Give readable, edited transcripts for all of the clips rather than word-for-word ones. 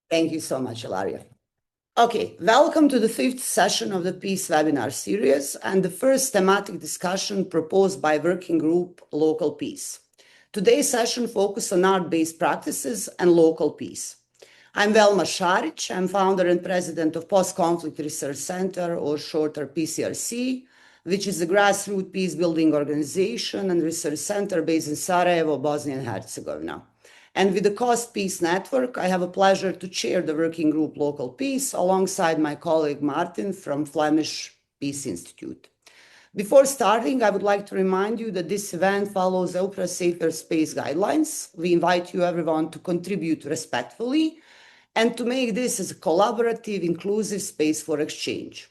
Thank you so much, Ilaria. Okay, welcome to the fifth session of the Peace webinar series and the first thematic discussion proposed by Working Group Local Peace. Today's session focuses on art-based practices and local peace. I'm Velma Šarić. I'm founder and president of Post-Conflict Research Center, or shorter PCRC, which is a grassroots peace-building organization and research center based in Sarajevo, Bosnia and Herzegovina. And with the Coast Peace Network, I have a pleasure to chair the working group Local Peace alongside my colleague Martin from Flemish Peace Institute. Before starting, I would like to remind you that this event follows OPRA Safer Space guidelines. We invite you everyone to contribute respectfully and to make this as a collaborative, inclusive space for exchange.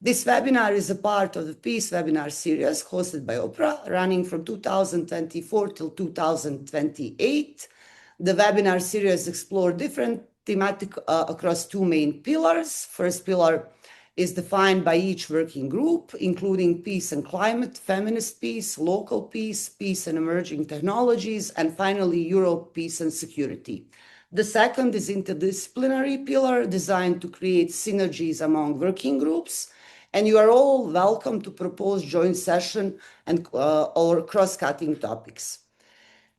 This webinar is a part of the Peace webinar series hosted by OPRA, running from 2024 till 2028. The webinar series explores different thematic across two main pillars. First pillar is defined by each working group, including peace and climate, feminist peace, local peace, peace and emerging technologies, and finally, Europe, peace and security. The second is interdisciplinary pillar designed to create synergies among working groups. And you are all welcome to propose joint session and or cross-cutting topics.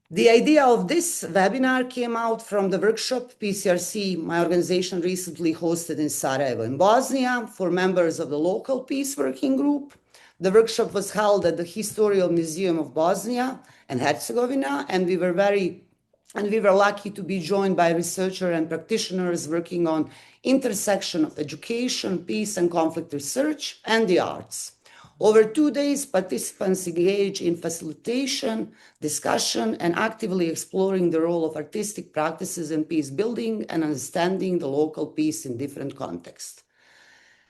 The idea of this webinar came out from the workshop PCRC, my organization, recently hosted in Sarajevo in Bosnia for members of the local peace working group. The workshop was held at the Historical Museum of Bosnia and Herzegovina, and we were lucky to be joined by researchers and practitioners working on intersection of education, peace and conflict research, and the arts. Over 2 days, participants engage in facilitation, discussion, and actively exploring the role of artistic practices in peace building and understanding the local peace in different contexts.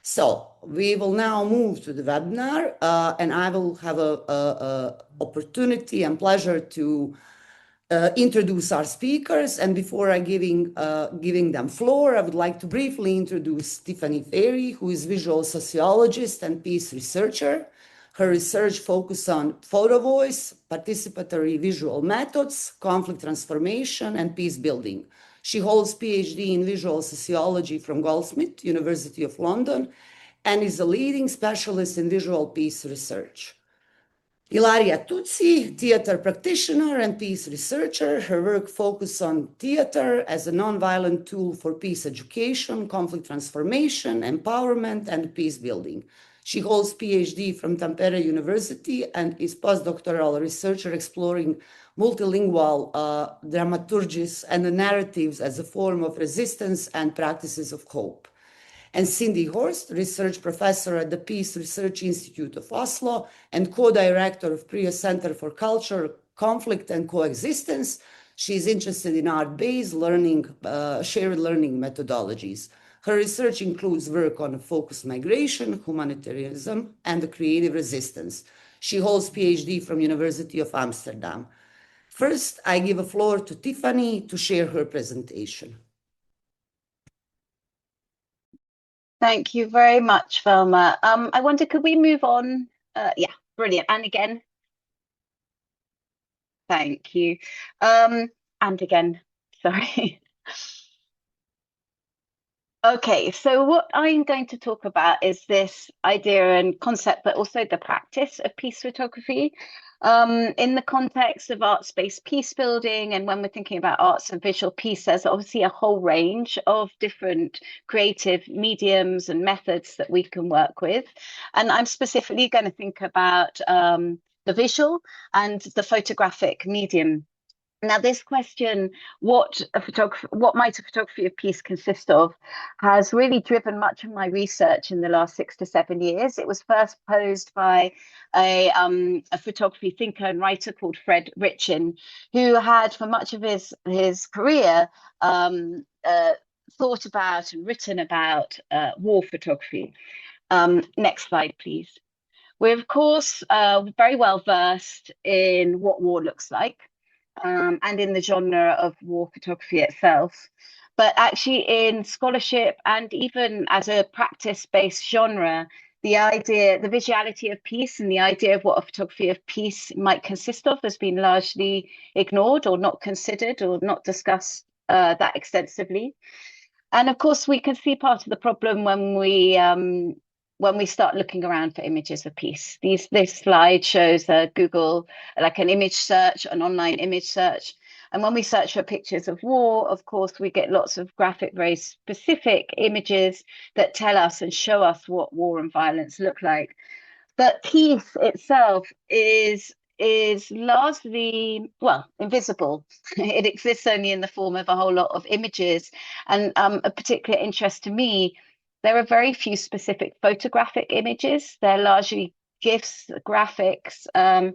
So we will now move to the webinar, and I will have an opportunity and pleasure to introduce our speakers. And before I giving them floor, I would like to briefly introduce Tiffany Fairey, who is visual sociologist and peace researcher. Her research focuses on photo voice, participatory visual methods, conflict transformation, and peace building. She holds PhD in visual sociology from Goldsmiths, University of London, and is a leading specialist in visual peace research. Ilaria Tucci, theater practitioner and peace researcher. Her work focuses on theater as a nonviolent tool for peace education, conflict transformation, empowerment, and peace building. She holds PhD from Tampere University and is postdoctoral researcher exploring multilingual dramaturgies and the narratives as a form of resistance and practices of hope. And Cindy Horst, research professor at the Peace Research Institute of Oslo and co-director of PRIO Center for Culture, Conflict and Coexistence. She's interested in art-based learning, shared learning methodologies. Her research includes work on focused migration, humanitarianism, and the creative resistance. She holds PhD from University of Amsterdam. First, I give a floor to Tiffany to share her presentation. Thank you very much, Velma. I wonder, could we move on? Yeah, brilliant. And again, thank you. And again, sorry. Okay, so what I'm going to talk about is this idea and concept, but also the practice of peace photography in the context of arts-based peace building. And when we're thinking about arts and visual peace, there's obviously a whole range of different creative mediums and methods that we can work with. And I'm specifically going to think about the visual and the photographic medium. Now, this question, what might a photography of peace consist of, has really driven much of my research in the last 6 to 7 years. It was first posed by a photography thinker and writer called Fred Richin, who had, for much of his career, thought about and written about war photography. Next slide, please. We're, of course, very well versed in what war looks like. And in the genre of war photography itself. But actually in scholarship and even as a practice-based genre, the visuality of peace and the idea of what a photography of peace might consist of has been largely ignored or not considered or not discussed that extensively. And of course, we can see part of the problem when we start looking around for images of peace. This slide shows a Google, like an image search, an online image search. And when we search for pictures of war, of course, we get lots of graphic, very specific images that tell us and show us what war and violence look like. But peace itself is largely, well, invisible. It exists only in the form of a whole lot of images. And a particular interest to me, there are very few specific photographic images. They're largely GIFs, graphics, and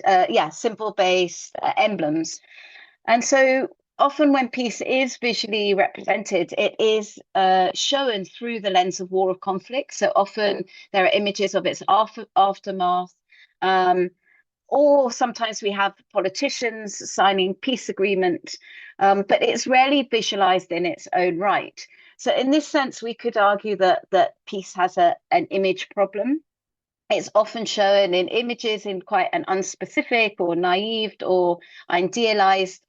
yeah, symbol-based emblems. And so often when peace is visually represented, it is shown through the lens of war or conflict. So often there are images of its aftermath. Or sometimes we have politicians signing peace agreement, but it's rarely visualized in its own right. So in this sense, we could argue that peace has an image problem. It's often shown in images in quite an unspecific or naive or idealized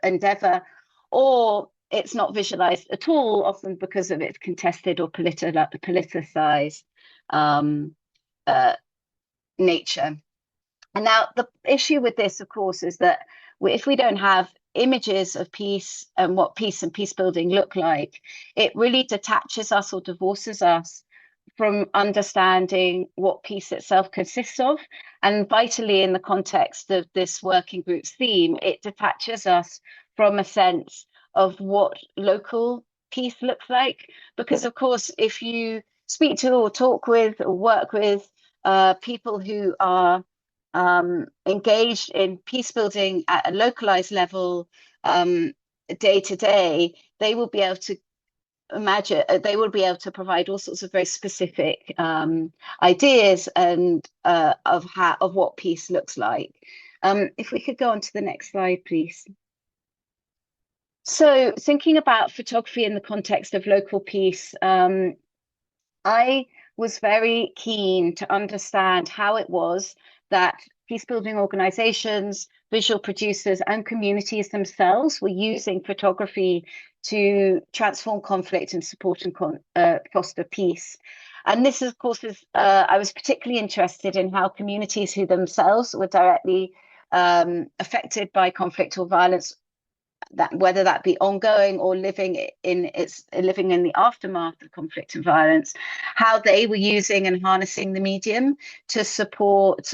endeavor, or it's not visualized at all, often because of its contested or politicized nature. And now the issue with this, of course, is that if we don't have images of peace and what peace and peace building look like, it really detaches us or divorces us from understanding what peace itself consists of. And vitally, in the context of this working group's theme, it detaches us from a sense of what local peace looks like. Because, of course, if you speak to or talk with or work with people who are engaged in peace building at a localized level day to day, they will be able to imagine, they will be able to provide all sorts of very specific ideas and of what peace looks like. If we could go on to the next slide, please. So thinking about photography in the context of local peace, I was very keen to understand how it was that peacebuilding organizations, visual producers, and communities themselves were using photography to transform conflict and support and foster peace. And this, of course, is I was particularly interested in how communities who themselves were directly affected by conflict or violence, that whether that be ongoing or living in the aftermath of conflict and violence, how they were using and harnessing the medium to support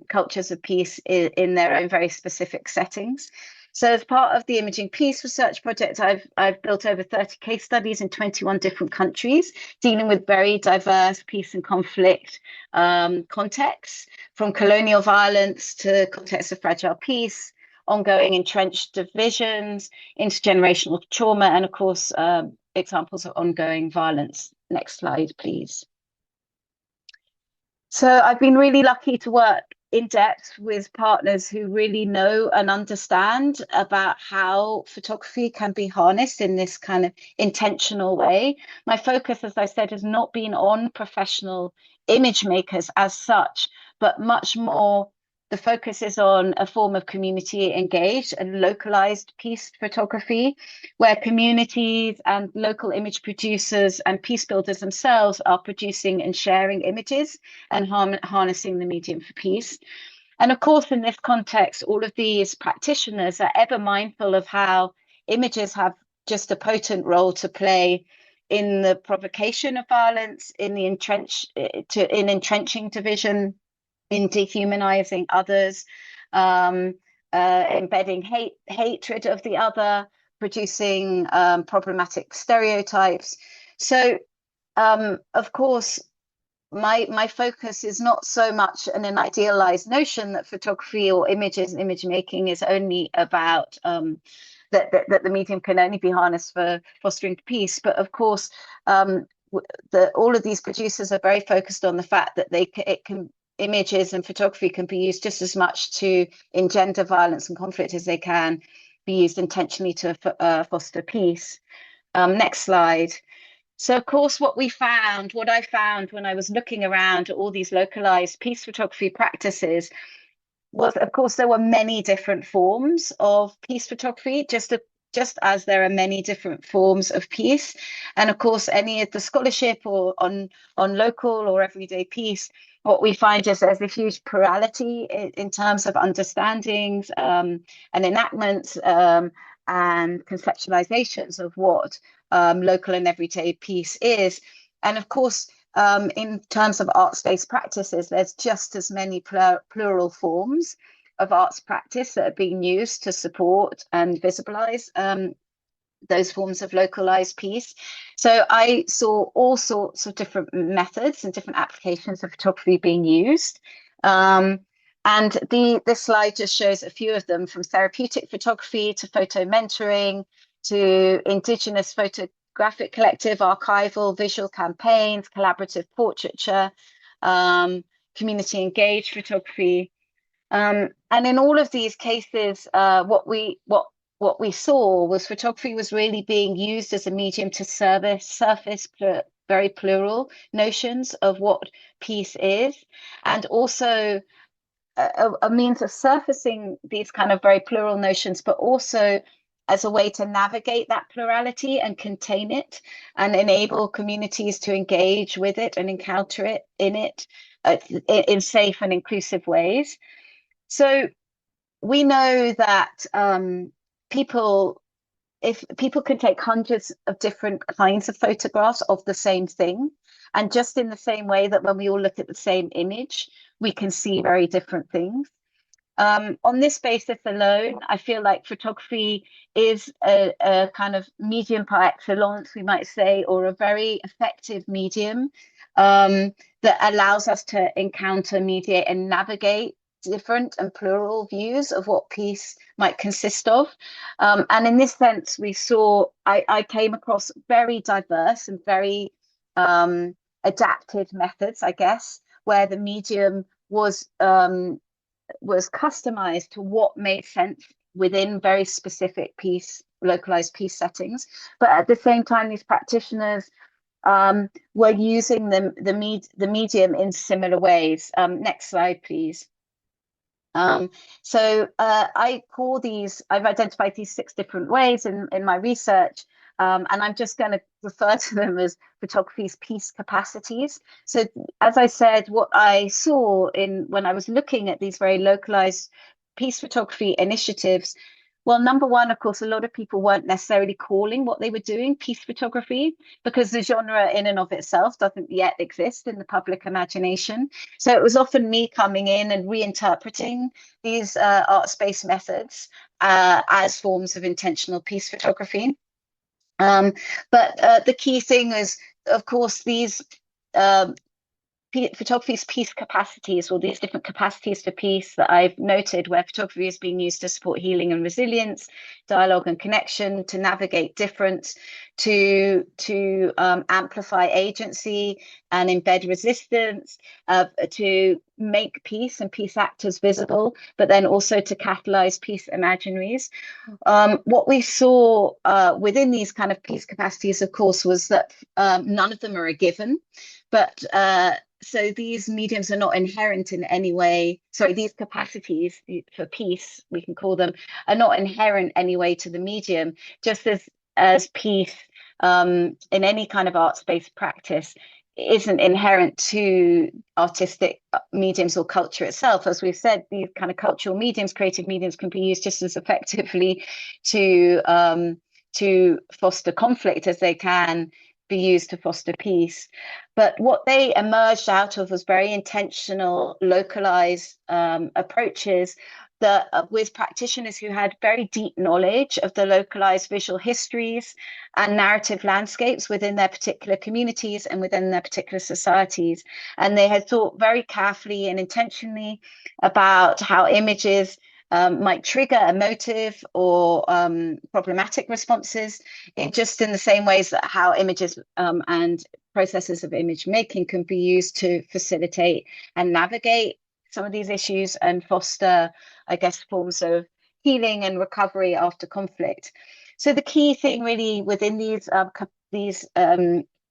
cultures of peace in their own very specific settings. So as part of the Imaging Peace Research Project, I've built over 30 case studies in 21 different countries, dealing with very diverse peace and conflict contexts, from colonial violence to contexts of fragile peace, ongoing entrenched divisions, intergenerational trauma, and of course, examples of ongoing violence. Next slide, please. So I've been really lucky to work in depth with partners who really know and understand about how photography can be harnessed in this kind of intentional way. My focus, as I said, has not been on professional image makers as such, but much more the focus is on a form of community engaged and localized peace photography, where communities and local image producers and peace builders themselves are producing and sharing images and harnessing the medium for peace. And of course, in this context, all of these practitioners are ever mindful of how images have just a potent role to play in the provocation of violence, in the entrenching division, in dehumanizing others, embedding hatred of the other, producing problematic stereotypes. So, of course, my focus is not so much an idealized notion that photography or images and image making is only about that the medium can only be harnessed for fostering peace, but of course, all of these producers are very focused on the fact that images and photography can be used just as much to engender violence and conflict as they can be used intentionally to foster peace. Next slide. So, of course, what I found when I was looking around at all these localized peace photography practices was, of course, there were many different forms of peace photography. Just to just as there are many different forms of peace. And of course, any of the scholarship or on local or everyday peace, what we find is there's a huge plurality in terms of understandings and enactments and conceptualizations of what local and everyday peace is. And of course, in terms of arts-based practices, there's just as many plural forms of arts practice that are being used to support and visibilize those forms of localized peace. So I saw all sorts of different methods and different applications of photography being used. And this slide just shows a few of them, from therapeutic photography to photo mentoring to indigenous photographic collective, archival, visual campaigns, collaborative portraiture, community engaged photography. And in all of these cases, what we saw was photography was really being used as a medium to surface very plural notions of what peace is, and also a means of surfacing these kind of very plural notions, but also as a way to navigate that plurality and contain it and enable communities to engage with it and encounter it in safe and inclusive ways. So we know that if people can take hundreds of different kinds of photographs of the same thing, and just in the same way that when we all look at the same image, we can see very different things. On this basis alone, I feel like photography is a kind of medium par excellence, we might say, or a very effective medium that allows us to encounter, mediate, and navigate different and plural views of what peace might consist of. And in this sense, I came across very diverse and very adapted methods, I guess, where the medium was customized to what made sense within very specific localized peace settings. But at the same time, these practitioners were using the medium in similar ways. Next slide, please. So I've identified these 6 different ways in my research, and I'm just going to refer to them as photography's peace capacities. So as I said, what I saw when I was looking at these very localized peace photography initiatives, well, number one, of course, a lot of people weren't necessarily calling what they were doing peace photography, because the genre in and of itself doesn't yet exist in the public imagination. So it was often me coming in and reinterpreting these arts-based methods as forms of intentional peace photography. But the key thing is, of course, these photography's peace capacities, or these different capacities for peace that I've noted, where photography is being used to support healing and resilience, dialogue and connection, to navigate difference, to amplify agency and embed resistance, to make peace and peace actors visible, but then also to catalyze peace imaginaries. What we saw within these kind of peace capacities, of course, was that none of them are a given, but so these mediums are not inherent in any way. Sorry, these capacities for peace, we can call them, are not inherent anyway to the medium, just as peace in any kind of arts-based practice isn't inherent to artistic mediums or culture itself. As we've said, these kind of cultural mediums, creative mediums, can be used just as effectively to foster conflict as they can be used to foster peace. But what they emerged out of was very intentional, localized approaches that with practitioners who had very deep knowledge of the localized visual histories and narrative landscapes within their particular communities and within their particular societies. And they had thought very carefully and intentionally about how images might trigger emotive or problematic responses, just in the same ways that how images and processes of image making can be used to facilitate and navigate some of these issues and foster, I guess, forms of healing and recovery after conflict. So the key thing really within these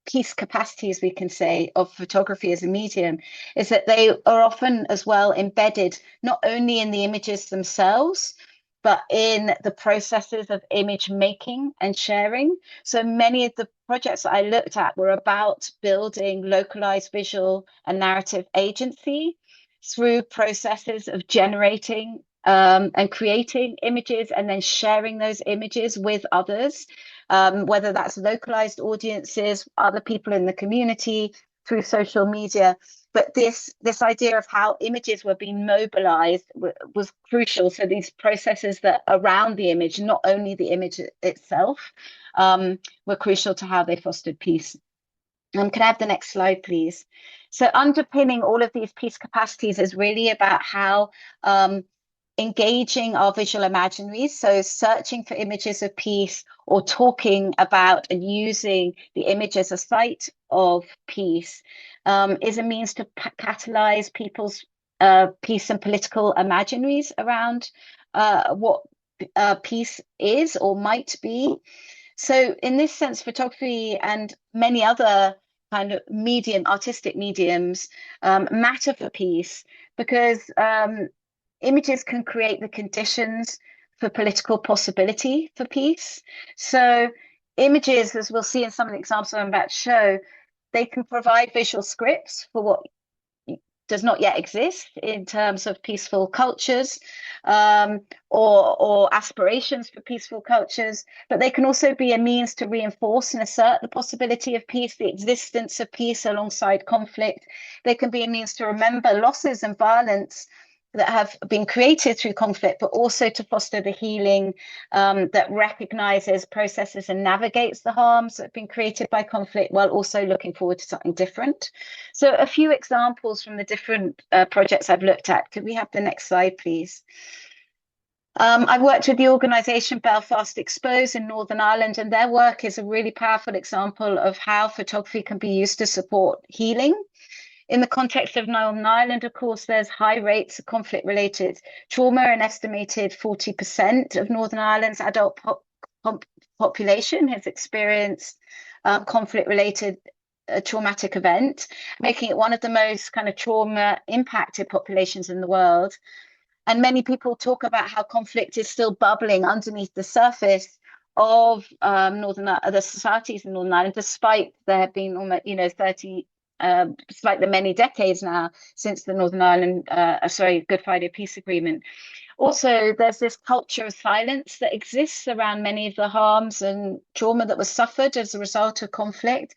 peace capacities, we can say, of photography as a medium is that they are often as well embedded not only in the images themselves, but in the processes of image making and sharing. So many of the projects that I looked at were about building localized visual and narrative agency through processes of generating and creating images and then sharing those images with others, whether that's localized audiences, other people in the community, through social media. But this idea of how images were being mobilized was crucial. So these processes that around the image, not only the image itself, were crucial to how they fostered peace. Can I have the next slide, please? So underpinning all of these peace capacities is really about how engaging our visual imaginaries, so searching for images of peace or talking about and using the image as a site of peace, is a means to catalyze people's peace and political imaginaries around what peace is or might be. So in this sense, photography and many other kind of artistic mediums matter for peace, because images can create the conditions for political possibility for peace. So images, as we'll see in some of the examples I'm about to show, they can provide visual scripts for what does not yet exist in terms of peaceful cultures or aspirations for peaceful cultures, but they can also be a means to reinforce and assert the possibility of peace, the existence of peace alongside conflict. They can be a means to remember losses and violence that have been created through conflict, but also to foster the healing that recognizes, processes, and navigates the harms that have been created by conflict, while also looking forward to something different. So a few examples from the different projects I've looked at. Could we have the next slide, please? I've worked with the organisation Belfast Expose in Northern Ireland, and their work is a really powerful example of how photography can be used to support healing. In the context of Northern Ireland, of course, there's high rates of conflict-related trauma. An estimated 40% of Northern Ireland's adult population has experienced conflict-related traumatic event, making it one of the most kind of trauma-impacted populations in the world. And many people talk about how conflict is still bubbling underneath the surface of the societies in Northern Ireland, despite there have been almost, despite the many decades now since the Northern Ireland, Good Friday Peace Agreement. Also, there's this culture of silence that exists around many of the harms and trauma that was suffered as a result of conflict.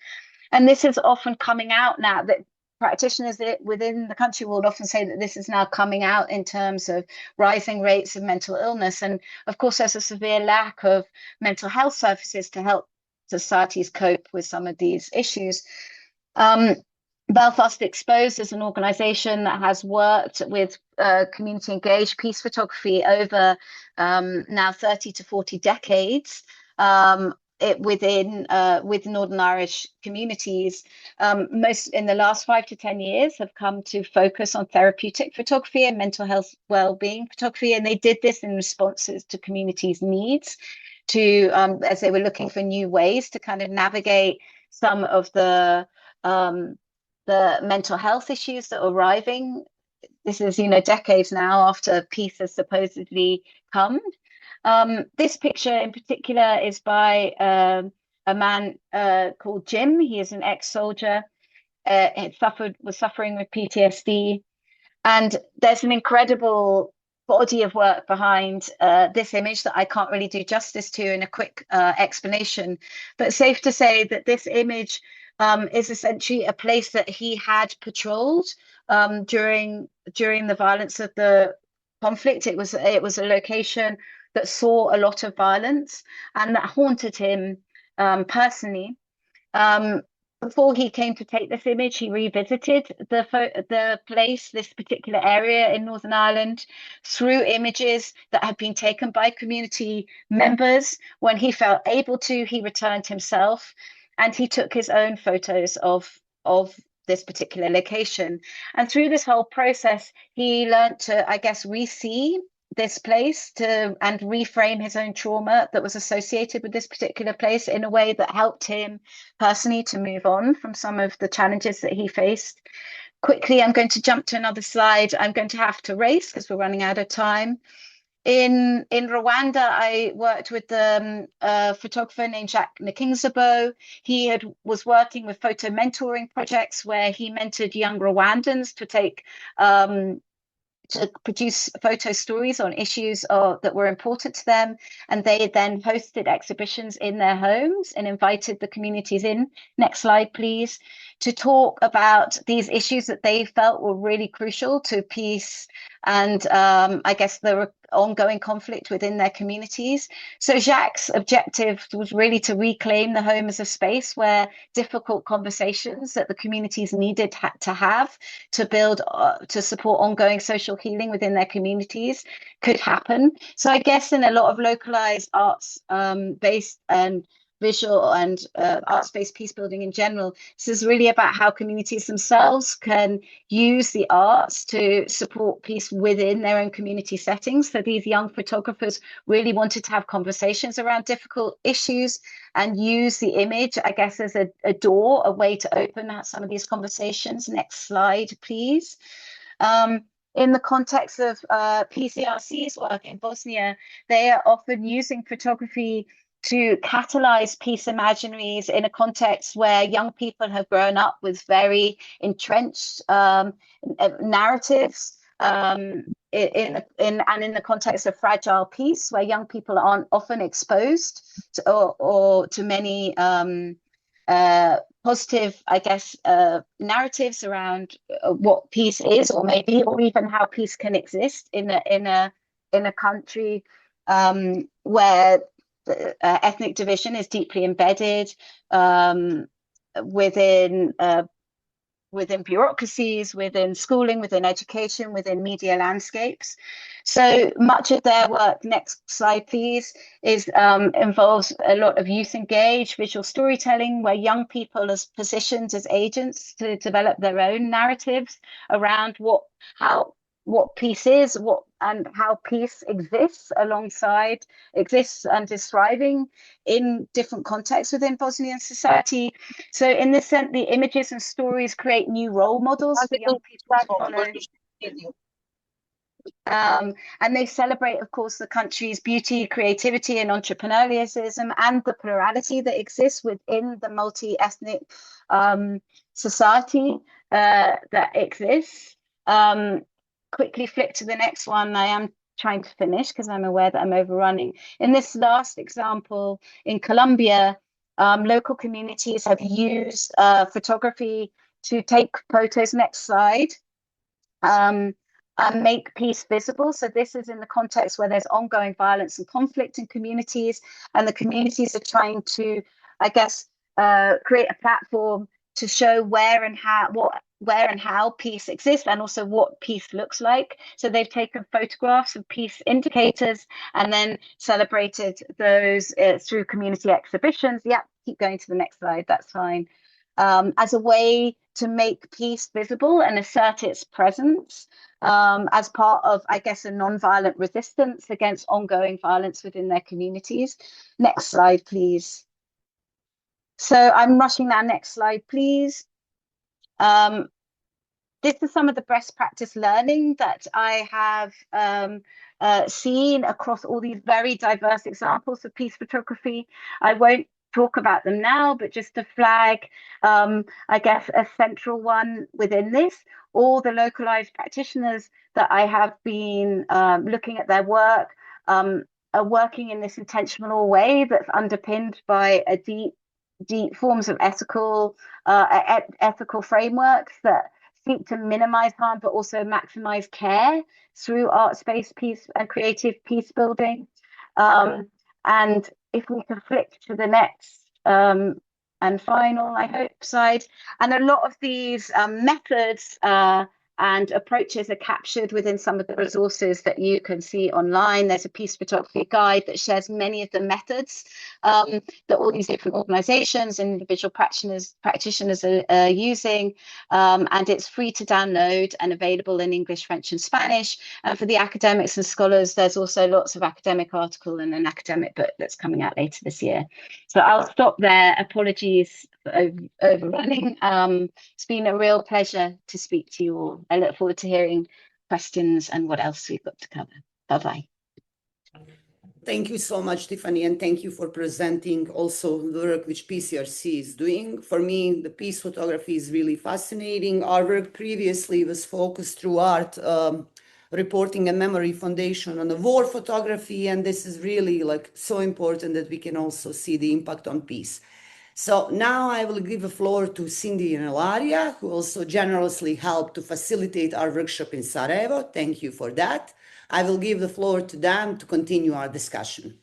And this is often coming out now, that practitioners within the country will often say that this is now coming out in terms of rising rates of mental illness. And of course, there's a severe lack of mental health services to help societies cope with some of these issues. Belfast Exposed is an organisation that has worked with community engaged peace photography over now 30 to 40 decades with Northern Irish communities. Most in the last 5 to 10 years have come to focus on therapeutic photography and mental health well-being photography, and they did this in responses to communities' needs to as they were looking for new ways to kind of navigate some of the mental health issues that are arriving. This is, decades now after peace has supposedly come. This picture in particular is by a man called Jim. He is an ex-soldier, was suffering with PTSD. And there's an incredible body of work behind this image that I can't really do justice to in a quick explanation. But safe to say that this image is essentially a place that he had patrolled during the violence of the conflict. It was a location that saw a lot of violence and that haunted him personally. Before he came to take this image, he revisited the place, this particular area in Northern Ireland, through images that had been taken by community members. When he felt able to, he returned himself, and he took his own photos of this particular location. And through this whole process, he learned to, I guess, re-see this place and reframe his own trauma that was associated with this particular place in a way that helped him personally to move on from some of the challenges that he faced. Quickly, I'm going to jump to another slide. I'm going to have to race because we're running out of time. In Rwanda, I worked with a photographer named Jacques Nkingsabo. He was working with photo mentoring projects where he mentored young Rwandans to produce photo stories on issues that were important to them. And they then hosted exhibitions in their homes and invited the communities in. Next slide, please. To talk about these issues that they felt were really crucial to peace and I guess there were ongoing conflict within their communities. So Jacques' objective was really to reclaim the home as a space where difficult conversations that the communities needed to have to build, to support ongoing social healing within their communities could happen. So I guess in a lot of localized arts based and visual and arts-based peace building in general, this is really about how communities themselves can use the arts to support peace within their own community settings. So these young photographers really wanted to have conversations around difficult issues and use the image, I guess, as a door, a way to open some of these conversations. Next slide, please. In the context of PCRC's work in Bosnia, they are often using photography to catalyze peace imaginaries in a context where young people have grown up with very entrenched narratives in the context of fragile peace, where young people aren't often exposed to many positive, I guess, narratives around what peace is, or maybe, or even how peace can exist in a country where ethnic division is deeply embedded within bureaucracies, within schooling, within education, within media landscapes. So much of their work, next slide please, is involves a lot of youth engaged visual storytelling, where young people are positioned as agents to develop their own narratives around what peace is, and how peace exists and is thriving in different contexts within Bosnian society. So in this sense, the images and stories create new role models for young people to follow. And they celebrate, of course, the country's beauty, creativity, and entrepreneurialism, and the plurality that exists within the multi-ethnic society that exists. Quickly flick to the next one. I am trying to finish because I'm aware that I'm overrunning. In this last example, in Colombia, local communities have used photography to take photos, next slide, and make peace visible. So this is in the context where there's ongoing violence and conflict in communities, and the communities are trying to, I guess, create a platform to show where and how peace exists, and also what peace looks like. So they've taken photographs of peace indicators and then celebrated those through community exhibitions. Yeah, keep going to the next slide, that's fine. As a way to make peace visible and assert its presence as part of, I guess, a non-violent resistance against ongoing violence within their communities. Next slide, please. So I'm rushing now. Next slide, please. This is some of the best practice learning that I have seen across all these very diverse examples of peace photography. I won't talk about them now, but just to flag, I guess, a central one within this. All the localized practitioners that I have been looking at their work are working in this intentional way that's underpinned by a deep forms of ethical frameworks that seek to minimize harm but also maximize care through arts-based peace and creative peace building. And if we can flick to the next and final, I hope, slide. And a lot of these methods and approaches are captured within some of the resources that you can see online. There's a peace photography guide that shares many of the methods that all these different organizations and individual practitioners are using. And it's free to download and available in English, French, and Spanish. And for the academics and scholars, there's also lots of academic article and an academic book that's coming out later this year. So I'll stop there. Apologies for overrunning. It's been a real pleasure to speak to you all. I look forward to hearing questions and what else we've got to cover. Bye-bye. Thank you so much, Tiffany, and thank you for presenting also the work which PCRC is doing. For me, the peace photography is really fascinating. Our work previously was focused through art, reporting and memory foundation on the war photography, and this is really like so important that we can also see the impact on peace. So now I will give the floor to Cindy and Ilaria, who also generously helped to facilitate our workshop in Sarajevo. Thank you for that. I will give the floor to them to continue our discussion.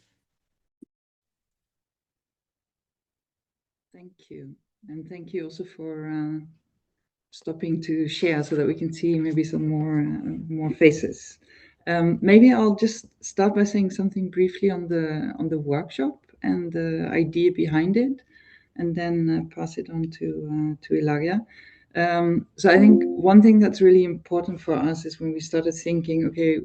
Thank you. And thank you also for stopping to share so that we can see maybe some more faces. Maybe I'll just start by saying something briefly on the workshop and the idea behind it, and then pass it on to Ilaria. So I think one thing that's really important for us is when we started thinking, okay,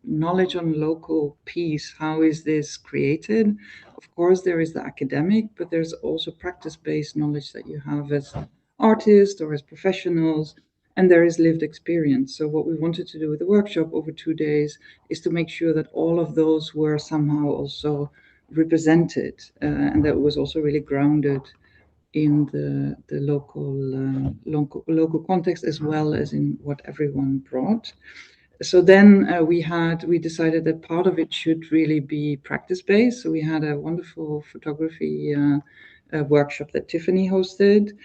knowledge on local peace, how is this created? Of course, there is the academic, but there's also practice-based knowledge that you have as artists or as professionals, and there is lived experience. So what we wanted to do with the workshop over 2 days is to make sure that all of those were somehow also represented, and that was also really grounded in the local context, as well as in what everyone brought. So then we decided that part of it should really be practice-based. So we had a wonderful photography workshop that Tiffany hosted,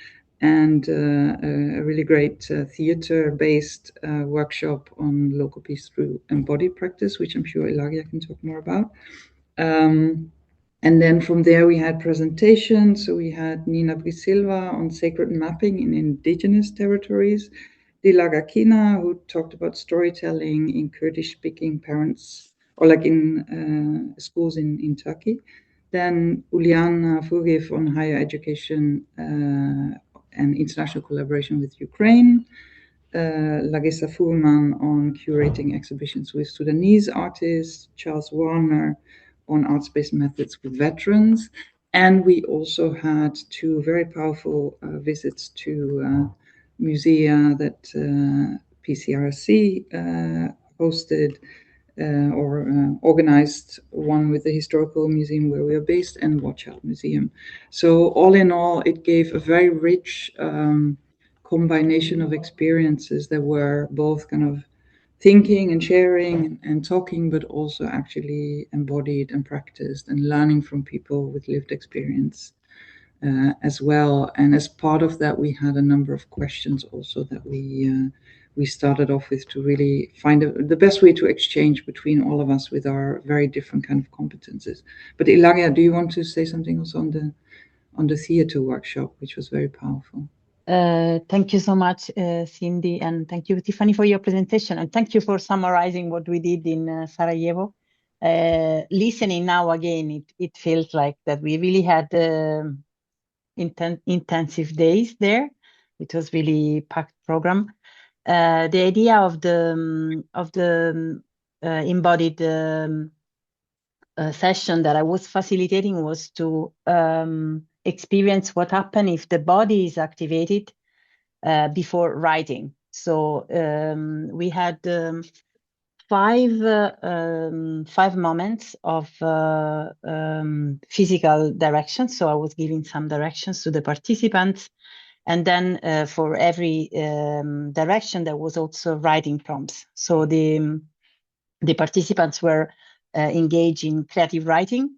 and a really great theater-based workshop on local peace through embodied practice, which I'm sure Ilaria can talk more about. And then from there we had presentations. So we had Nina Brisilva on sacred mapping in indigenous territories, Dilaga Kina, who talked about storytelling in Kurdish-speaking parents, or like in schools in Turkey. Then Uliana Fugiv on higher education and international collaboration with Ukraine. Lagesa Fuhrman on curating exhibitions with Sudanese artists, Charles Warner on arts-based methods with veterans. And we also had 2 very powerful visits to musea that PCRC hosted or organized, one with the Historical Museum where we are based and Watch Out Museum. So all in all, it gave a very rich combination of experiences that were both kind of thinking and sharing and talking, but also actually embodied and practiced and learning from people with lived experience as well. And as part of that, we had a number of questions also that we started off with to really find the best way to exchange between all of us with our very different kind of competences. But Ilaria, do you want to say something also on the theater workshop, which was very powerful? Thank you so much, Cindy, and thank you, Tiffany, for your presentation, and thank you for summarizing what we did in Sarajevo. Listening now again, it feels like that we really had intensive days there. It was really packed program. The idea of the embodied session that I was facilitating was to experience what happens if the body is activated before writing. So we had 5 moments of physical direction. So I was giving some directions to the participants, and then for every direction there was also writing prompts. So the participants were engaged in creative writing.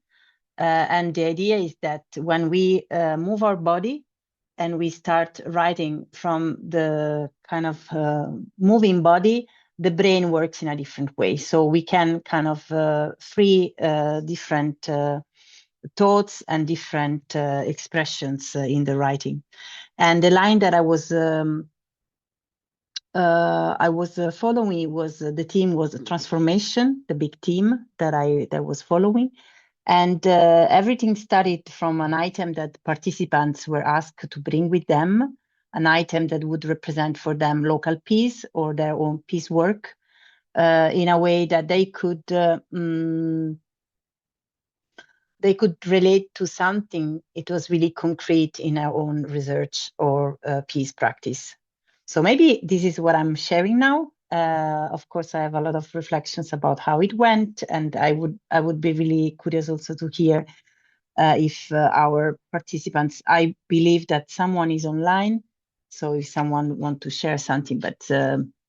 And the idea is that when we move our body and we start writing from the kind of moving body, the brain works in a different way. So we can kind of free different thoughts and different expressions in the writing. And the line that I was following was the theme was transformation, the big theme that was following. And everything started from an item that participants were asked to bring with them, an item that would represent for them local peace or their own peace work in a way that they could relate to something. It was really concrete in our own research or peace practice. So maybe this is what I'm sharing now. Of course, I have a lot of reflections about how it went, and I would be really curious also to hear if our participants, I believe that someone is online, so if someone want to share something, but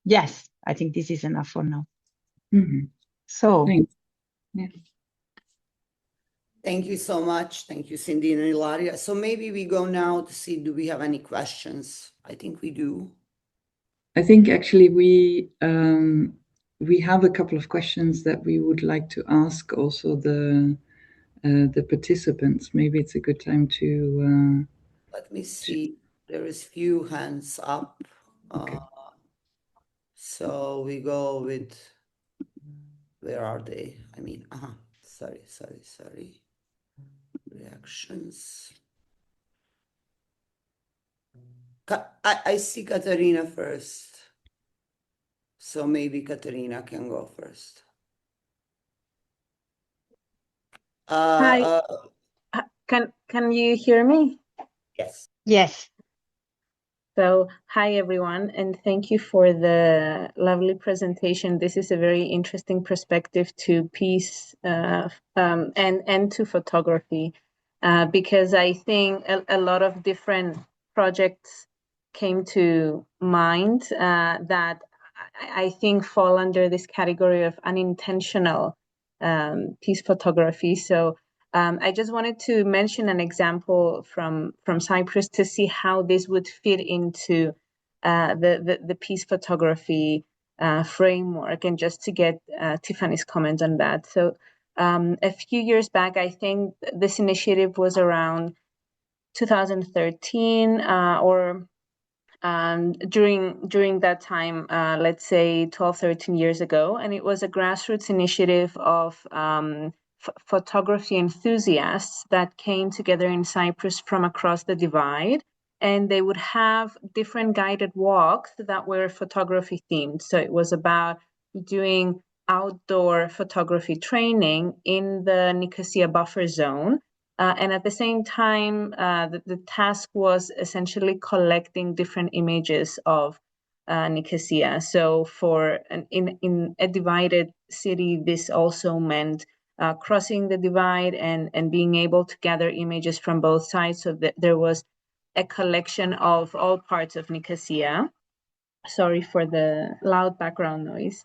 yes, I think this is enough for now. Mhm. So Thanks. Yeah. Thank you so much. Thank you, Cindy and Ilaria. So maybe we go now to see, do we have any questions? I think we do. I think actually we have a couple of questions that we would like to ask also the participants. Maybe it's a good time to. Let me see. There is few hands up. Okay. So we go with, where are they? I mean, sorry. Reactions. I see Katerina first. So maybe Katerina can go first. Hi. Can you hear me? Yes. yes. So, hi everyone, and thank you for the lovely presentation. This is a very interesting perspective to peace and to photography, because I think a lot of different projects came to mind that I think fall under this category of unintentional peace photography. So I just wanted to mention an example from Cyprus to see how this would fit into the peace photography framework, and just to get Tiffany's comment on that. So a few years back, I think this initiative was around 2013 or during that time, let's say 12, 13 years ago, and it was a grassroots initiative of photography enthusiasts that came together in Cyprus from across the divide, and they would have different guided walks that were photography themed. So it was about doing outdoor photography training in the Nicosia buffer zone. And at the same time, the task was essentially collecting different images of Nicosia. So in a divided city, this also meant crossing the divide and being able to gather images from both sides, so that there was a collection of all parts of Nicosia. Sorry for the loud background noise.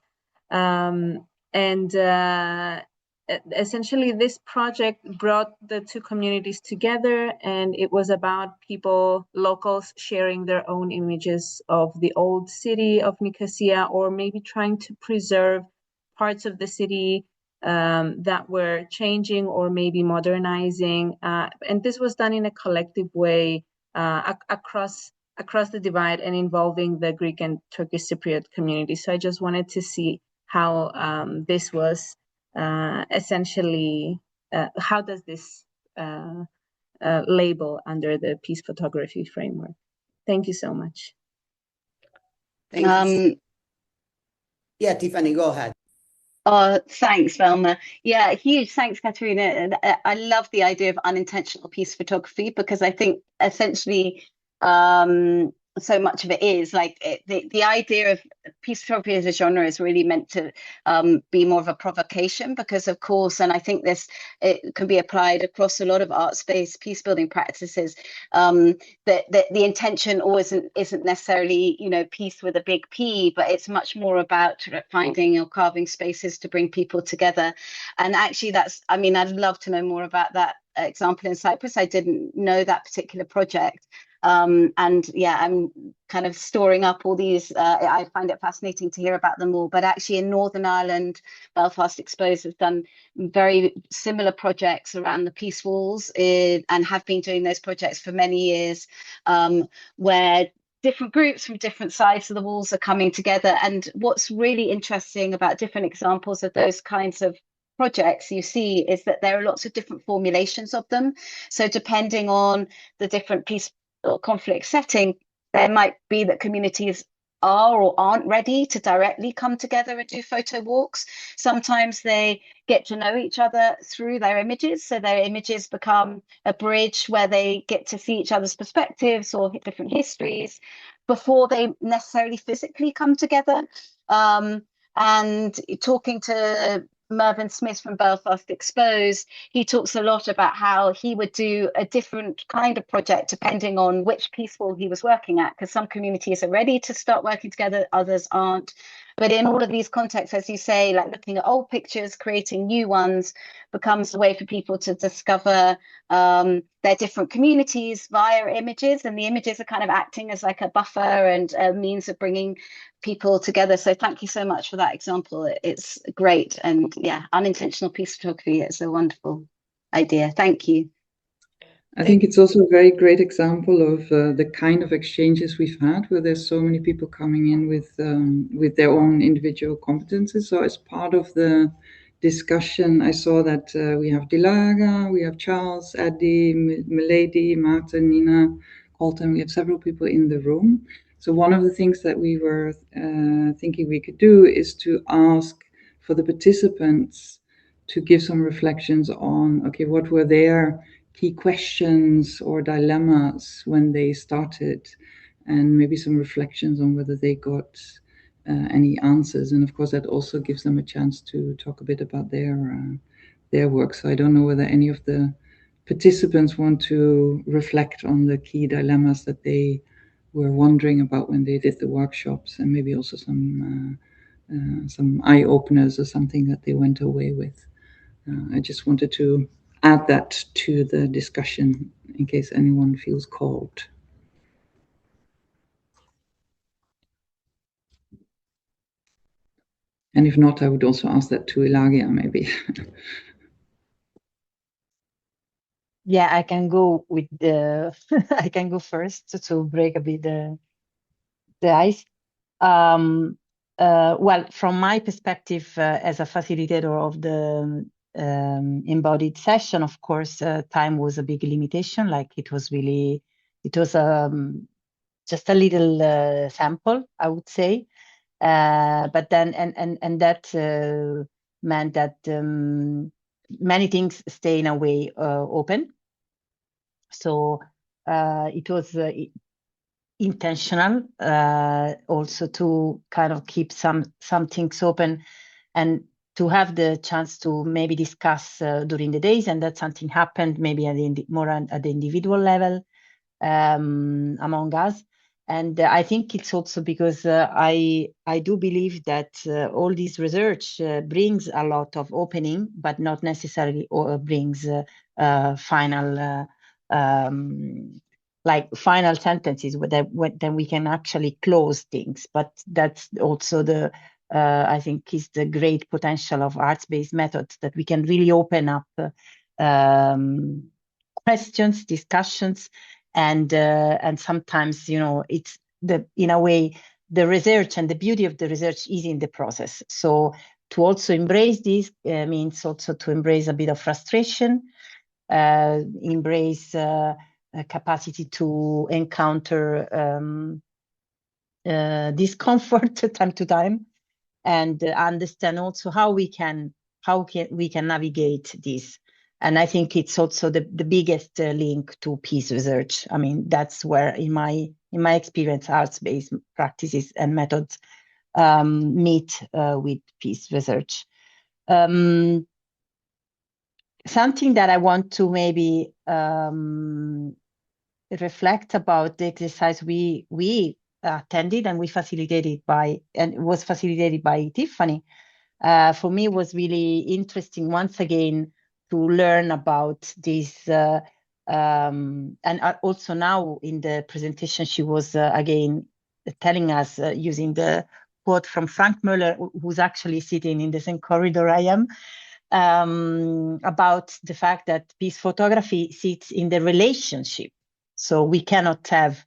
Essentially, this project brought the two communities together, and it was about locals sharing their own images of the old city of Nicosia, or maybe trying to preserve parts of the city that were changing or maybe modernizing. And this was done in a collective way across the divide and involving the Greek and Turkish Cypriot community. So I just wanted to see how this was essentially, how does this label under the peace photography framework? Thank you so much. Thank you. Yeah, Tiffany, go ahead. Thanks, Velma. Yeah, huge thanks, Katerina. And I love the idea of unintentional peace photography, because I think essentially so much of it is like the idea of peace photography as a genre is really meant to be more of a provocation, because of course, and I think it can be applied across a lot of art space peace building practices, that the intention always isn't necessarily, peace with a big P, but it's much more about finding or carving spaces to bring people together. And actually I'd love to know more about that example in Cyprus. I didn't know that particular project. And yeah, I'm kind of storing up all these. I find it fascinating to hear about them all. But actually, in Northern Ireland, Belfast Exposed has done very similar projects around the peace walls, and have been doing those projects for many years, where different groups from different sides of the walls are coming together. And what's really interesting about different examples of those kinds of projects you see is that there are lots of different formulations of them. So depending on the different peace or conflict setting, there might be that communities are or aren't ready to directly come together and do photo walks. Sometimes they get to know each other through their images, so their images become a bridge where they get to see each other's perspectives or different histories before they necessarily physically come together. And talking to Mervyn Smith from Belfast Exposed, he talks a lot about how he would do a different kind of project depending on which peace wall he was working at, because some communities are ready to start working together, others aren't. But in all of these contexts, as you say, like looking at old pictures, creating new ones becomes a way for people to discover their different communities via images, and the images are kind of acting as like a buffer and a means of bringing people together. So thank you so much for that example. It's great. And yeah, unintentional peace photography is a wonderful idea. Thank you. I think it's also a very great example of the kind of exchanges we've had, where there's so many people coming in with their own individual competences. So as part of the discussion, I saw that we have Ilaria, we have Charles, Addy, Milady, Martin, Nina, Colton. We have several people in the room. So one of the things that we were thinking we could do is to ask for the participants to give some reflections on, okay, what were their key questions or dilemmas when they started, and maybe some reflections on whether they got any answers. And of course, that also gives them a chance to talk a bit about their work. So I don't know whether any of the participants want to reflect on the key dilemmas that they were wondering about when they did the workshops, and maybe also some eye openers or something that they went away with. I just wanted to add that to the discussion in case anyone feels called. And if not, I would also ask that to Ilaria, maybe. Yeah, I can go with the I can go first to break a bit the ice. Well, from my perspective as a facilitator of the embodied session, of course, time was a big limitation. Like it was just a little sample, I would say. But then, and that meant that many things stay in a way open. So it was intentional also to kind of keep some things open and to have the chance to maybe discuss during the days, and that something happened maybe more at the individual level among us. And I think it's also because I do believe that all this research brings a lot of opening, but not necessarily brings final like final sentences then we can actually close things. But that's also the I think is the great potential of arts-based methods, that we can really open up questions, discussions, and sometimes, you know, it's in a way the research, and the beauty of the research is in the process. So to also embrace this means also to embrace a bit of frustration, embrace a capacity to encounter discomfort time to time, and understand also how we can navigate this. And I think it's also the biggest link to peace research. I mean, that's where in my experience, arts-based practices and methods meet with peace research. Something that I want to maybe reflect about the exercise we attended and we facilitated was facilitated by Tiffany. For me, was really interesting once again to learn about this. And also now in the presentation, she was again telling us using the quote from Frank Muller, who's actually sitting in the same corridor I am, about the fact that peace photography sits in the relationship. So we cannot have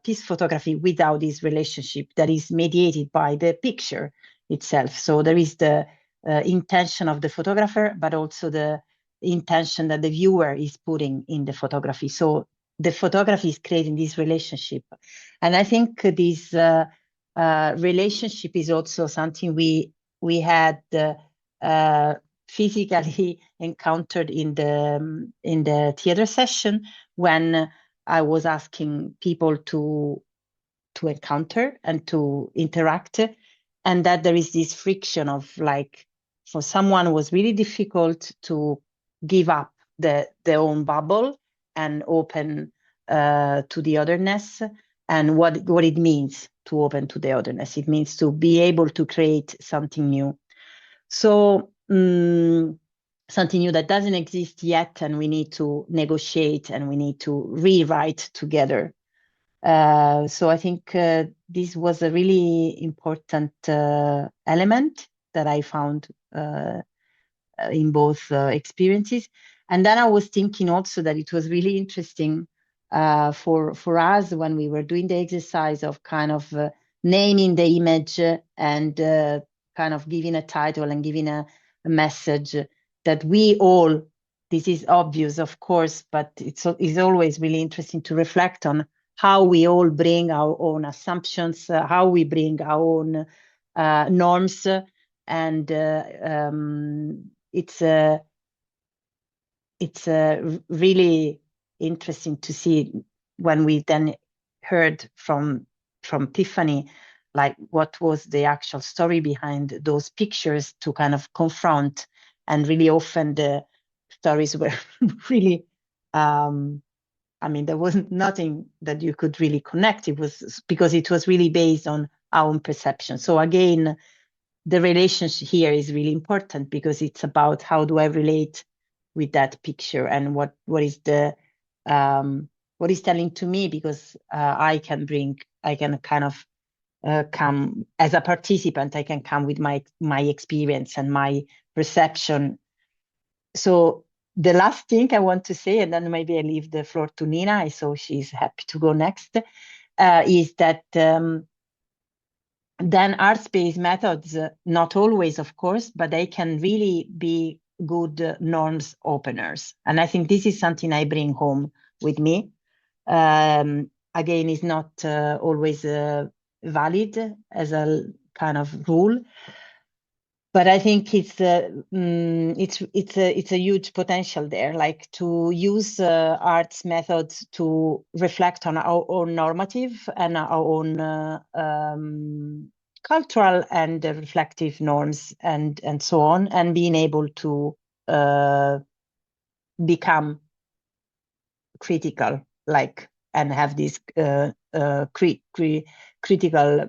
peace photography without this relationship that is mediated by the picture itself. So there is the intention of the photographer, but also the intention that the viewer is putting in the photography. So the photography is creating this relationship. And I think this relationship is also something we had physically encountered in the theater session, when I was asking people to encounter and to interact and that there is this friction of like, for someone it was really difficult to give up their own bubble and open to the otherness, and what it means to open to the otherness. It means to be able to create something new. So something new that doesn't exist yet, and we need to negotiate and we need to rewrite together. So I think this was a really important element that I found in both experiences. And then I was thinking also that it was really interesting for us when we were doing the exercise of kind of naming the image and kind of giving a title and giving a message that we all, this is obvious, of course, but it's always really interesting to reflect on how we all bring our own assumptions, how we bring our own norms, and it's really interesting to see when we then heard from Tiffany, like what was the actual story behind those pictures, to kind of confront, and really often the stories were really, I mean, there wasn't nothing that you could really connect. It was because it was really based on our own perception. So again, the relationship here is really important, because it's about how do I relate with that picture, and what is the what is telling to me, because I can kind of come as a participant, I can come with my experience and my perception. So the last thing I want to say, and then maybe I leave the floor to Nina, I saw she's happy to go next, is that then art-based methods, not always, of course, but they can really be good norms openers. And I think this is something I bring home with me. Again, it's not always valid as a kind of rule, but I think it's a huge potential there, like to use arts methods to reflect on our own normative and our own cultural and reflective norms and so on, and being able to become critical, like, and have this critical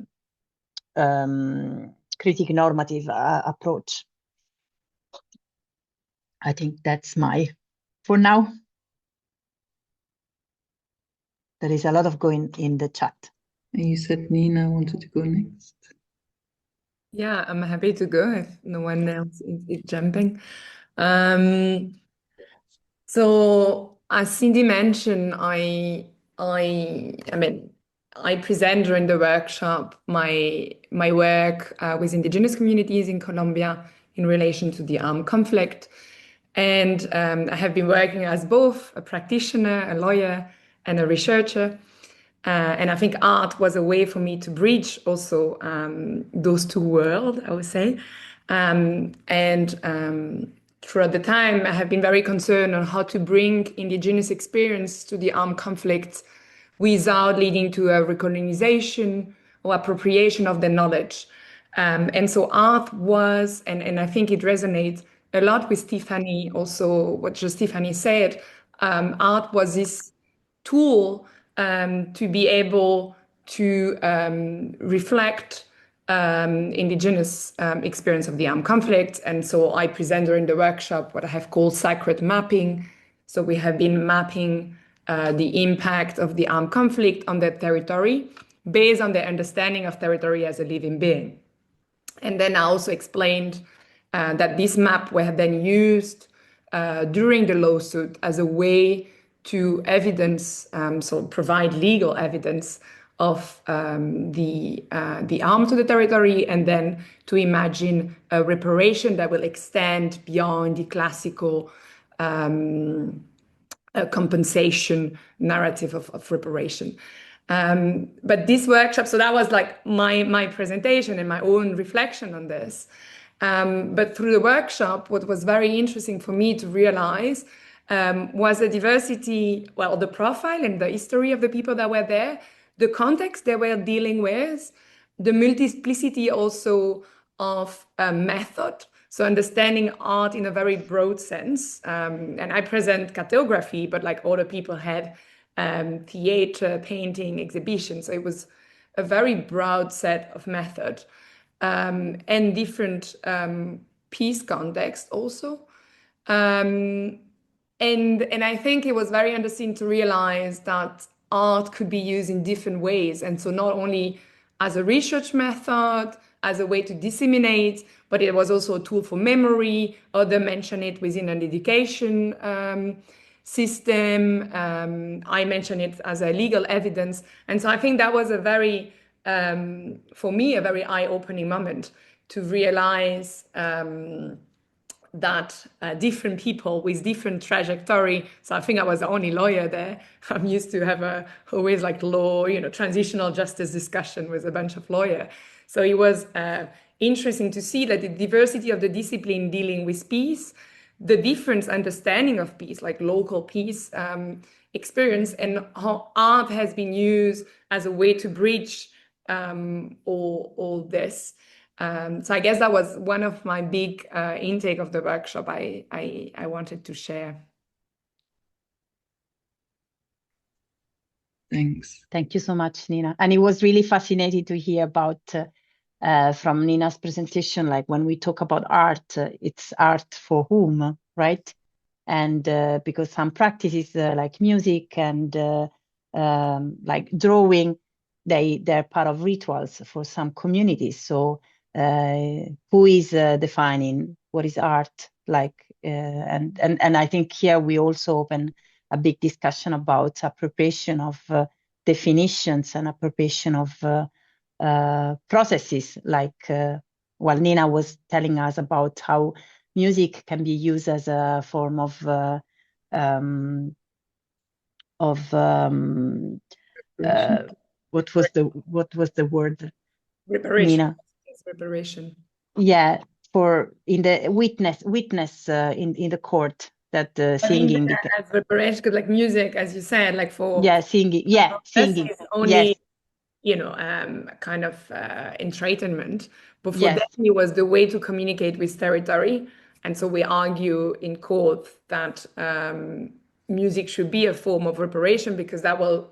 critic normative approach. I think that's for now. There is a lot of going in the chat. And you said Nina wanted to go next. Yeah, I'm happy to go if no one else is jumping. So as Cindy mentioned, I mean, I present during the workshop my work with indigenous communities in Colombia in relation to the armed conflict. And I have been working as both a practitioner, a lawyer, and a researcher. And I think art was a way for me to bridge also those two worlds, I would say. Throughout the time, I have been very concerned on how to bring indigenous experience to the armed conflict without leading to a recolonization or appropriation of the knowledge. And so art was, and I think it resonates a lot with Tiffany, also what just Tiffany said, art was this tool to be able to reflect indigenous experience of the armed conflict. And so I present during the workshop what I have called sacred mapping. So we have been mapping the impact of the armed conflict on their territory based on their understanding of territory as a living being. And then I also explained that this map were then used during the lawsuit as a way to evidence, so provide legal evidence of the harm to the territory, and then to imagine a reparation that will extend beyond the classical compensation narrative of reparation. But this workshop, so that was like my presentation and my own reflection on this. But through the workshop, what was very interesting for me to realize was the diversity, well, the profile and the history of the people that were there, the context they were dealing with the multiplicity also of method. So understanding art in a very broad sense. And I present cartography, but like other people had theater, painting, exhibitions. So it was a very broad set of method and different piece context also. And I think it was very interesting to realize that art could be used in different ways. And so not only as a research method, as a way to disseminate, but it was also a tool for memory. Others mention it within an education system. I mention it as a legal evidence. And so I think that was a very, for me, a very eye-opening moment to realize that different people with different trajectory. So I think I was the only lawyer there. I'm used to have always like law, transitional justice discussion with a bunch of lawyers. So it was interesting to see that the diversity of the discipline dealing with peace, the different understanding of peace, like local peace experience, and how art has been used as a way to bridge all this. So I guess that was one of my big intake of the workshop I wanted to share. Thanks. Thank you so much, Nina. And it was really fascinating to hear about from Nina's presentation, like when we talk about art, it's art for whom, right? And because some practices like music and like drawing, they're part of rituals for some communities. So who is defining what is art like? And I think here we also open a big discussion about appropriation of definitions and appropriation of processes, like Nina was telling us about how music can be used as a form of what was the word? Reparation. Nina? It's reparation. Yeah, for in the witness in the court that singing as reparation, like music, as you said, like for singing, singing is only yes. kind of entrainment, but for them it was the way to communicate with territory. And so we argue in court that music should be a form of reparation, because that will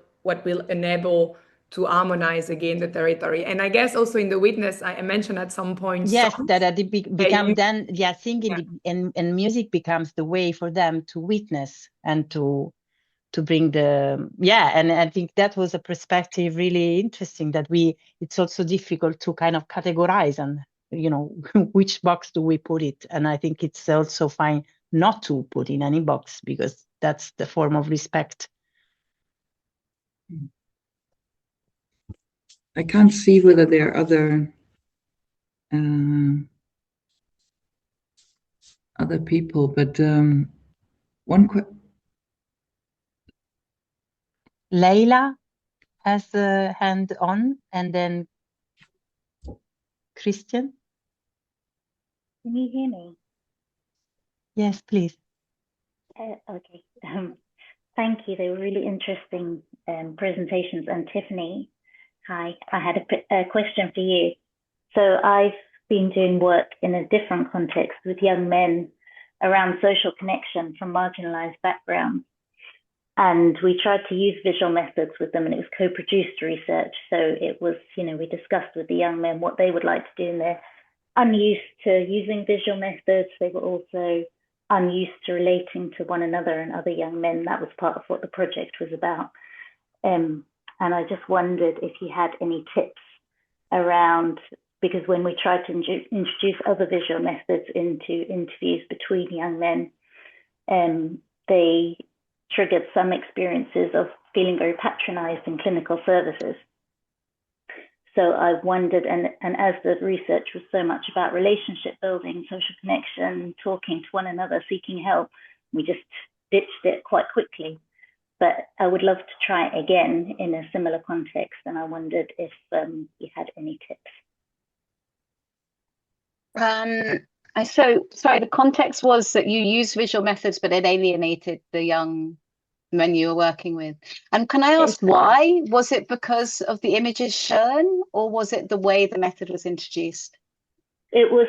enable to harmonize again the territory. And I guess also in the witness, I mentioned at some point. Yes, that it become then singing and music becomes the way for them to witness and to bring and I think that was a perspective really interesting, that it's also difficult to kind of categorize and which box do we put it, and I think it's also fine not to put in any box, because that's the form of respect. I can't see whether there are other people, but Leila has a hand on, and then Christian. Can you hear me? Yes, please. Okay. Thank you. They were really interesting presentations. And Tiffany, hi, I had a question for you. So I've been doing work in a different context with young men around social connection from marginalized backgrounds. And we tried to use visual methods with them, and it was co-produced research. So it was, we discussed with the young men what they would like to do, and they're unused to using visual methods. They were also unused to relating to one another and other young men. That was part of what the project was about. And I just wondered if you had any tips around, because when we tried to introduce other visual methods into interviews between young men, they triggered some experiences of feeling very patronized in clinical services. So I wondered, and as the research was so much about relationship building, social connection, talking to one another, seeking help, we just ditched it quite quickly. But I would love to try it again in a similar context, and I wondered if you had any tips. So sorry, the context was that you used visual methods, but it alienated the young when you were working with. And can I ask why? Was it because of the images shown, or was it the way the method was introduced? It was,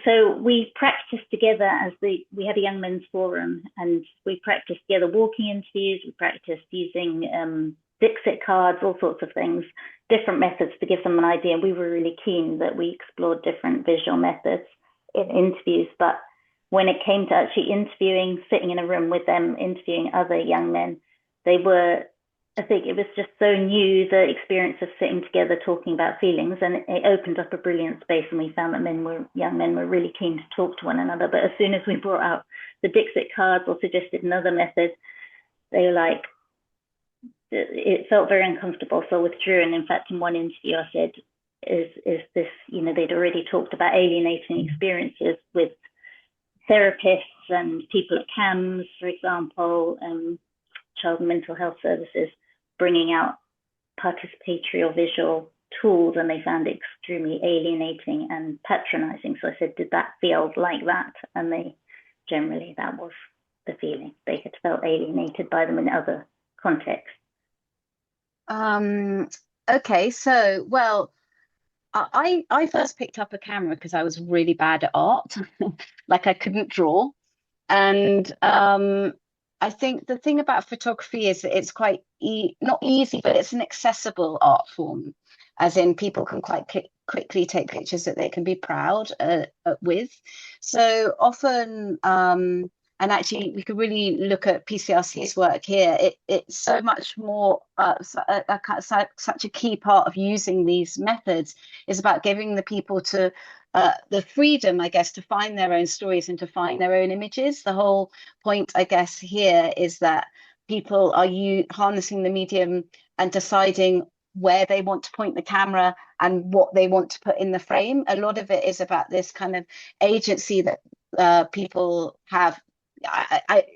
so we practiced together as we had a young men's forum, and we practiced together walking interviews, we practiced using Dixit cards, all sorts of things, different methods to give them an idea. And we were really keen that we explored different visual methods in interviews. But when it came to actually interviewing, sitting in a room with them, interviewing other young men, they were, I think it was just so new, the experience of sitting together, talking about feelings, and it opened up a brilliant space. And we found that young men were really keen to talk to one another. But as soon as we brought out the Dixit cards or suggested another method, they were like, it felt very uncomfortable. So I withdrew. And in fact, in one interview, I said, is this, they'd already talked about alienating experiences with therapists and people at CAMS, for example, child and mental health services, bringing out participatory or visual tools, and they found it extremely alienating and patronizing. So I said, did that feel like that? And that was the feeling. They had felt alienated by them in other contexts. Okay, so, well, I first picked up a camera because I was really bad at art. Like, I couldn't draw. And I think the thing about photography is that it's quite not easy, but it's an accessible art form, as in people can quite quickly take pictures that they can be proud with. So often, and actually we could really look at PCRC's work here. It's so much more, such a key part of using these methods is about giving the people to the freedom, I guess, to find their own stories and to find their own images. The whole point, I guess, here is that people are harnessing the medium and deciding where they want to point the camera and what they want to put in the frame. A lot of it is about this kind of agency that people have.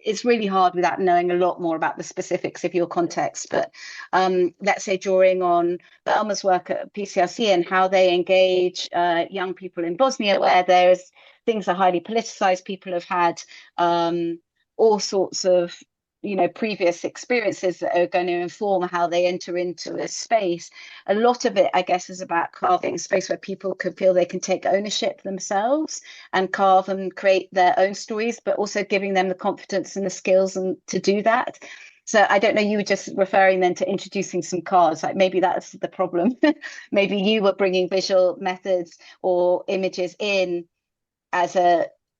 It's really hard without knowing a lot more about the specifics of your context, but let's say drawing on Velma's work at PCRC and how they engage young people in Bosnia, where things are highly politicized. People have had all sorts of previous experiences that are going to inform how they enter into a space. A lot of it, I guess, is about carving a space where people can feel they can take ownership themselves and carve and create their own stories, but also giving them the confidence and the skills to do that. So I don't know, you were just referring then to introducing some cards, like maybe that's the problem. Maybe you were bringing visual methods or images in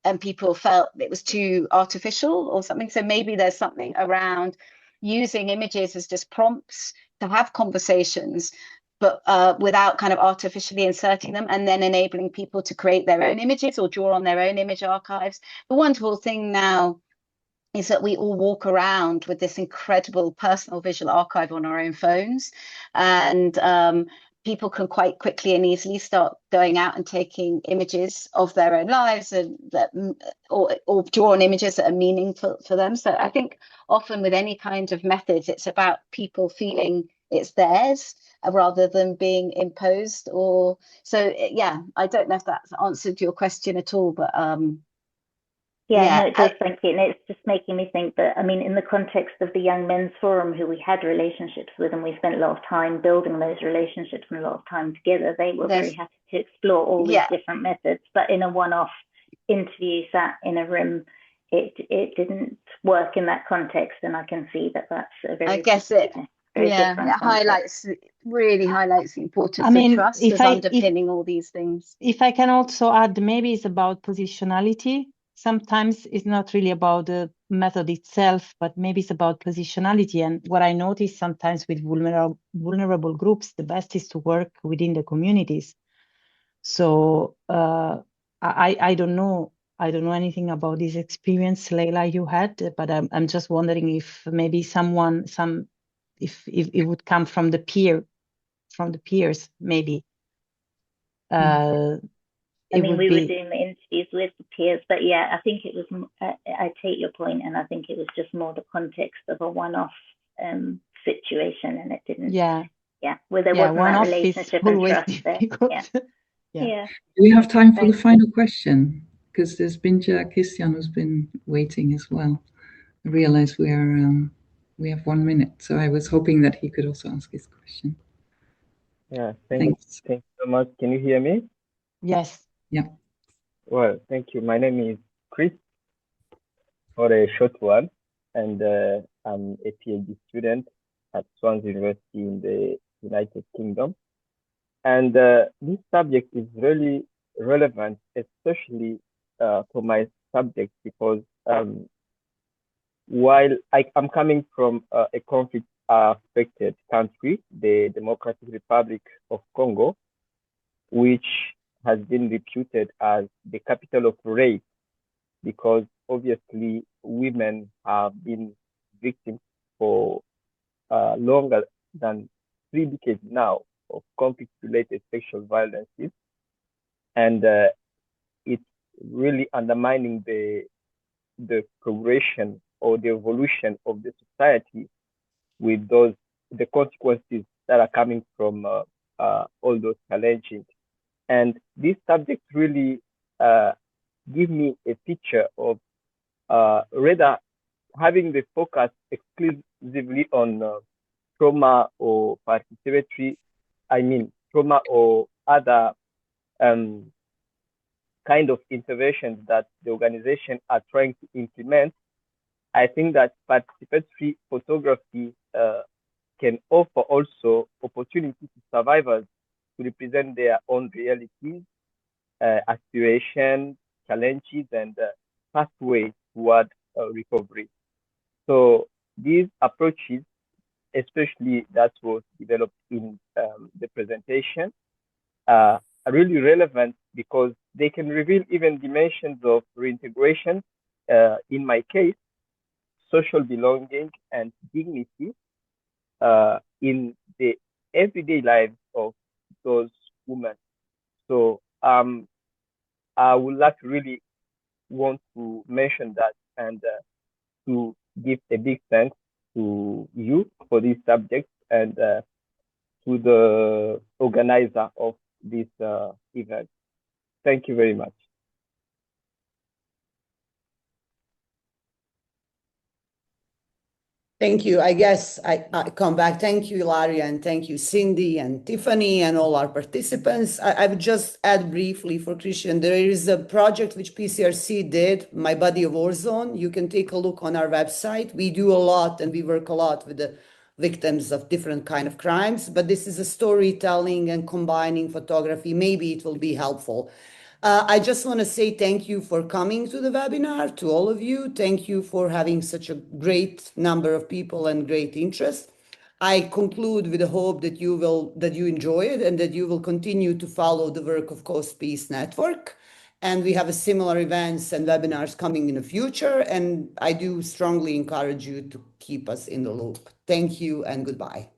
and people felt it was too artificial or something. So maybe there's something around using images as just prompts to have conversations, but without kind of artificially inserting them, and then enabling people to create their own images or draw on their own image archives. The wonderful thing now is that we all walk around with this incredible personal visual archive on our own phones, and people can quite quickly and easily start going out and taking images of their own lives and or draw on images that are meaningful for them. So I think often with any kind of methods, it's about people feeling it's theirs rather than being imposed. Yeah, I don't know if that's answered your question at all, but no, it does, thank you. And it's just making me think that, in the context of the Young Men's Forum, who we had relationships with, and we spent a lot of time building those relationships and a lot of time together, they were very happy to explore all these different methods. But in a one-off interview sat in a room, it didn't work in that context. And I can see that that's a very, I guess it really highlights the importance of trust as underpinning all these things. If I can also add, maybe it's about positionality. Sometimes it's not really about the method itself, but maybe it's about positionality. And what I notice sometimes with vulnerable groups, the best is to work within the communities. So I don't know anything about this experience, Leila, you had, but I'm just wondering if maybe if it would come from the peers, maybe. We were doing the interviews with the peers, but I think it was, I take your point, and I think it was just more the context of a one-off situation, and it didn't, where there wasn't that relationship and trust there. Do we have time for the final question? Because there's Binja Christian who's been waiting as well. I realize we are we have 1 minute, so I was hoping that he could also ask his question. Yeah, Thanks. thanks so much. Can you hear me? Yes. Yeah. Well, thank you. My name is Chris, for a short one, and I'm a PhD student at Swansea University in the United Kingdom. And this subject is really relevant, especially for my subject, because while I'm coming from a conflict-affected country, the Democratic Republic of Congo, which has been reputed as the capital of rape, because obviously women have been victims for longer than 3 decades now of conflict-related sexual violences, and it's really undermining the progression or the evolution of the society with the consequences that are coming from all those challenges. And this subject really give me a picture of rather having the focus exclusively on trauma or participatory, trauma or other kind of interventions that the organization are trying to implement. I think that participatory photography can offer also opportunity to survivors to represent their own realities, aspirations, challenges, and pathways toward recovery. So these approaches, especially that was developed in the presentation, are really relevant because they can reveal even dimensions of reintegration, in my case, social belonging and dignity in the everyday lives of those women. So I would like to really want to mention that and to give a big thanks to you for this subject and to the organizer of this event. Thank you very much. Thank you. I guess I come back. Thank you, Ilaria, and thank you, Cindy and Tiffany and all our participants. I would just add briefly for Christian, there is a project which PCRC did, My Body of War Zone. You can take a look on our website. We do a lot and we work a lot with the victims of different kind of crimes, but this is a storytelling and combining photography. Maybe it will be helpful. I just want to say thank you for coming to the webinar, to all of you. Thank you for having such a great number of people and great interest. I conclude with the hope that you enjoy it and that you will continue to follow the work of Coast Peace Network. And we have a similar events and webinars coming in the future. And I do strongly encourage you to keep us in the loop. Thank you and goodbye.